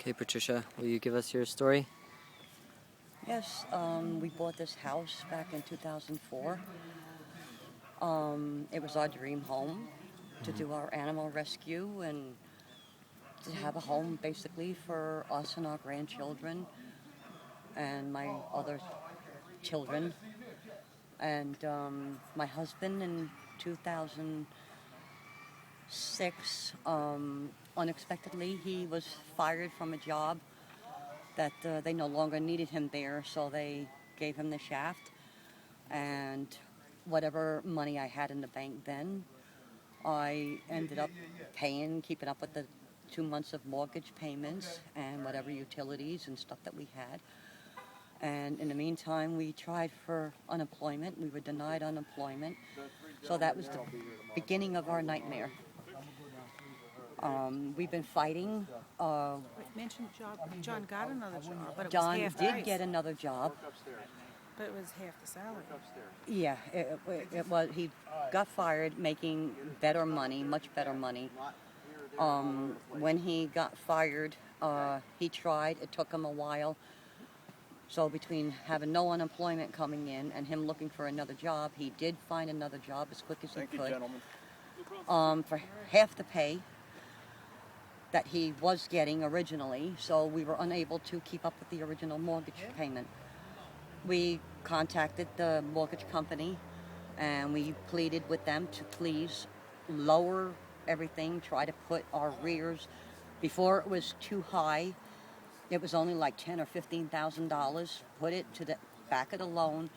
Okay, Patricia, will you give us your story? Yes, we bought this house back in 2004. It was our dream home to do our animal rescue and to have a home basically for us and our grandchildren and my other children. And my husband in 2006, unexpectedly, he was fired from a job that they no longer needed him there, so they gave him the shaft. And whatever money I had in the bank then, I ended up paying, keeping up with the 2 months of mortgage payments and whatever utilities and stuff that we had. And in the meantime, we tried for unemployment. We were denied unemployment. So that was the beginning of our nightmare. We've been fighting. Mentioned job. John got another job, but it was John half did price. get another job. But it was half the salary. Yeah, it was. He got fired making better money, much better money. When he got fired, he tried. It took him a while. So between having no unemployment coming in and him looking for another job, he did find another job as quick as he could. For half the pay that he was getting originally, so we were unable to keep up with the original mortgage payment. We contacted the mortgage company and we pleaded with them to please lower everything, try to put our arrears before it was too high. It was only like $10,000 or $15,000. Put it to the back of the loan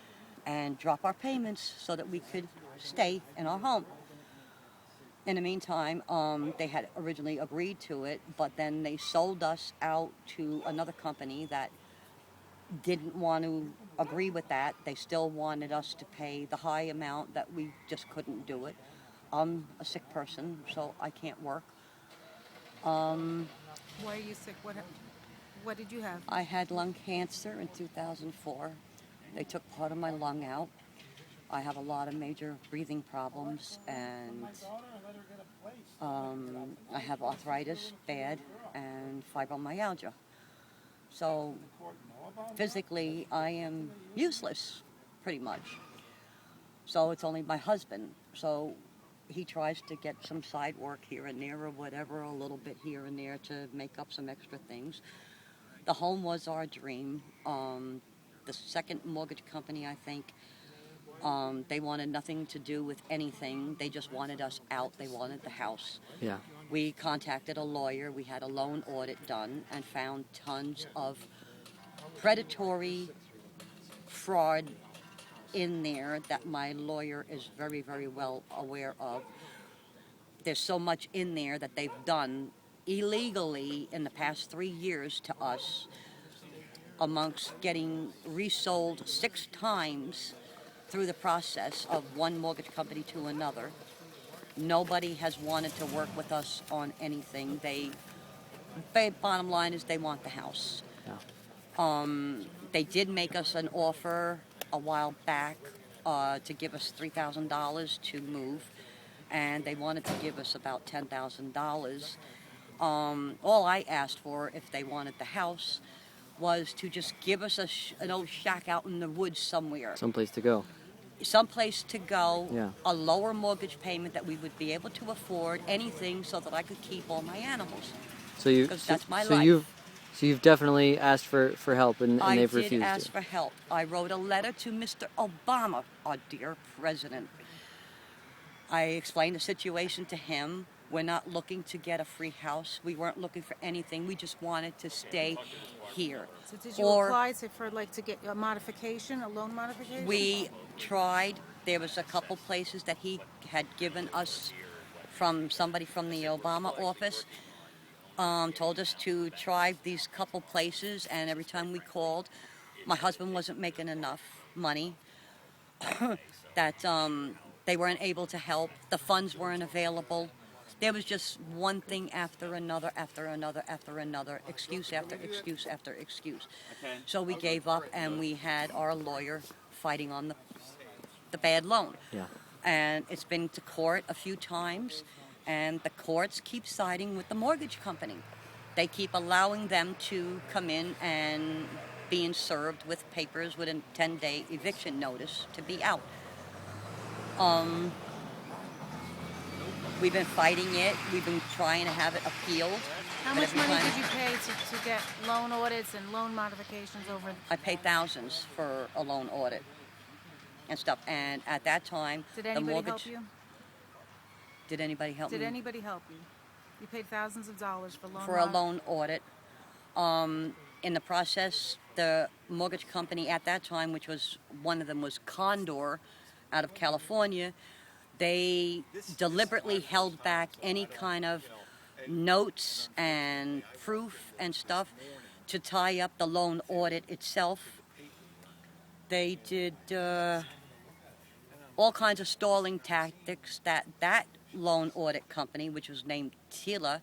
and drop our payments so that we could stay in our home. In the meantime, they had originally agreed to it, but then they sold us out to another company that didn't want to agree with that. They still wanted us to pay the high amount that we just couldn't do it. I'm a sick person, so I can't work. Why are you sick? What did you have? I had lung cancer in 2004. They took part of my lung out. I have a lot of major breathing problems, and I have arthritis, bad, and fibromyalgia. So physically, I am useless, pretty much. So it's only my husband. So he tries to get some side work here and there or whatever, a little bit here and there to make up some extra things. The home was our dream. The second mortgage company, I think, they wanted nothing to do with anything. They just wanted us out. They wanted the house. Yeah. We contacted a lawyer. We had a loan audit done and found tons of predatory fraud in there that my lawyer is very, very well aware of. There's so much in there that they've done illegally in the past 3 years to us, amongst getting resold 6 times through the process of one mortgage company to another. Nobody has wanted to work with us on anything. Bottom line is they want the house. Yeah. They did make us an offer a while back to give us $3,000 to move, and they wanted to give us about $10,000. All I asked for, if they wanted the house, was to just give us an old shack out in the woods somewhere. Someplace to go. Someplace to go, Yeah. a lower mortgage payment that we would be able to afford, anything so that I could keep all my animals. So you, Because that's my so life. you've definitely asked for help, and I they've did refused ask to. for help. I wrote a letter to Mr. Obama, our dear president. I explained the situation to him. We're not looking to get a free house. We weren't looking for anything. We just wanted to stay here. So did you apply to get a modification, a loan modification? We tried. There was a couple places that he had given us from somebody from the Obama office. Told us to try these couple places, and every time we called, my husband wasn't making enough money that they weren't able to help. The funds weren't available. There was just one thing after another, after another, after another, excuse after excuse after excuse. So we gave up, and we had our lawyer fighting on the bad loan. Yeah. And it's been to court a few times, and the courts keep siding with the mortgage company. they keep allowing them to come in and being served with papers with a 10-day eviction notice to be out. We've been fighting it. We've been trying to have it appealed. How but much every money time- did you pay to get loan audits and loan modifications over? I paid thousands for a loan audit and stuff. And at that time, Did the anybody mortgage. help you? Did anybody help Did me? anybody help you? You paid thousands of dollars for loan For a loan audit. In the process, the mortgage company at that time, which was one of them was Condor out of California, they deliberately held back any kind of notes and proof and stuff to tie up the loan audit itself. They did all kinds of stalling tactics that loan audit company, which was named Tila,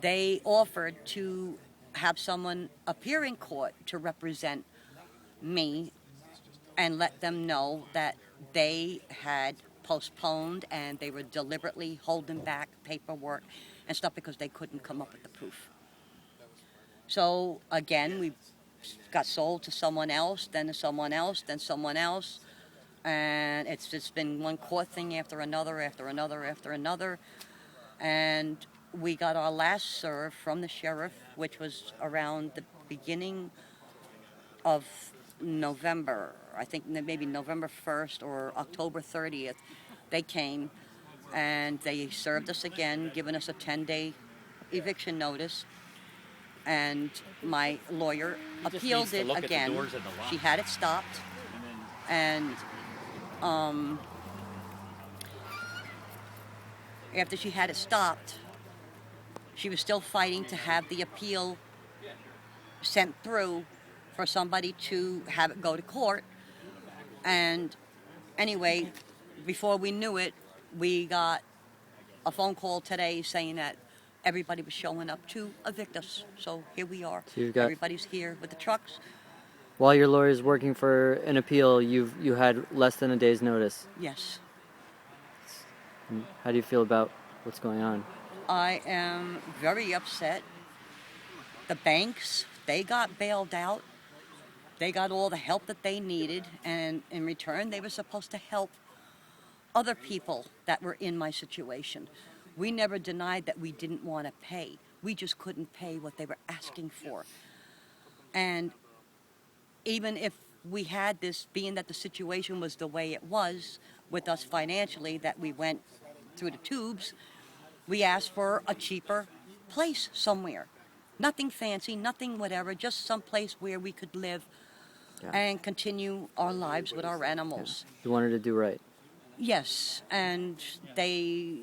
they offered to have someone appear in court to represent me and let them know that they had postponed and they were deliberately holding back paperwork and stuff because they couldn't come up with the proof. So again, we got sold to someone else, then to someone else, then someone else, and it's just been one court thing after another, after another, after another, and we got our last serve from the sheriff, which was around the beginning of November. I think maybe November 1st or October 30th. They came and they served us again, giving us a 10-day eviction notice. And my lawyer appealed it again. She had it stopped. And after she had it stopped, she was still fighting to have the appeal sent through for somebody to have it go to court. And anyway, before we knew it, we got a phone call today saying that everybody was showing up to evict us. So here we are. So you've got- Everybody's here with the trucks. While your lawyer's working for an appeal, you had less than a day's notice. Yes. How do you feel about what's going on? I am very upset. The banks, they got bailed out. They got all the help that they needed, and in return, they were supposed to help other people that were in my situation. We never denied that we didn't want to pay. We just couldn't pay what they were asking for. And even if we had this, being that the situation was the way it was with us financially, that we went through the tubes, we asked for a cheaper place somewhere. Nothing fancy, nothing whatever, just some place where we could live and continue our lives with our animals. You wanted to do right. Yes, and they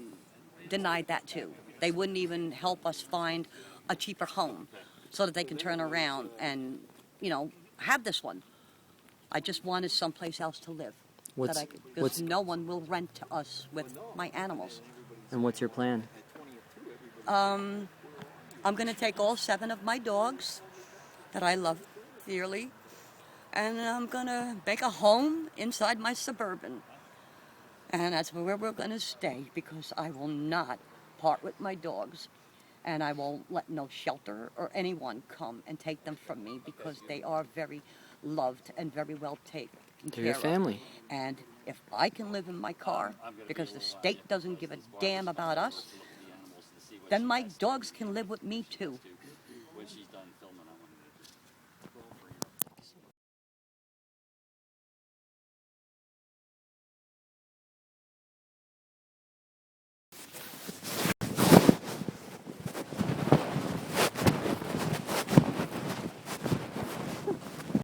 denied that too. They wouldn't even help us find a cheaper home so that they can turn around and, have this one. I just wanted someplace else to live. Because no one will rent to us with my animals. And what's your plan? I'm going to take all 7 of my dogs that I love dearly, and I'm going to make a home inside my Suburban. And that's where we're going to stay, because I will not part with my dogs. And I won't let no shelter or anyone come and take them from me, because they are very loved and very well taken They're your care of. family. And if I can live in my car, because the state doesn't give a damn about us, then my dogs can live with me too.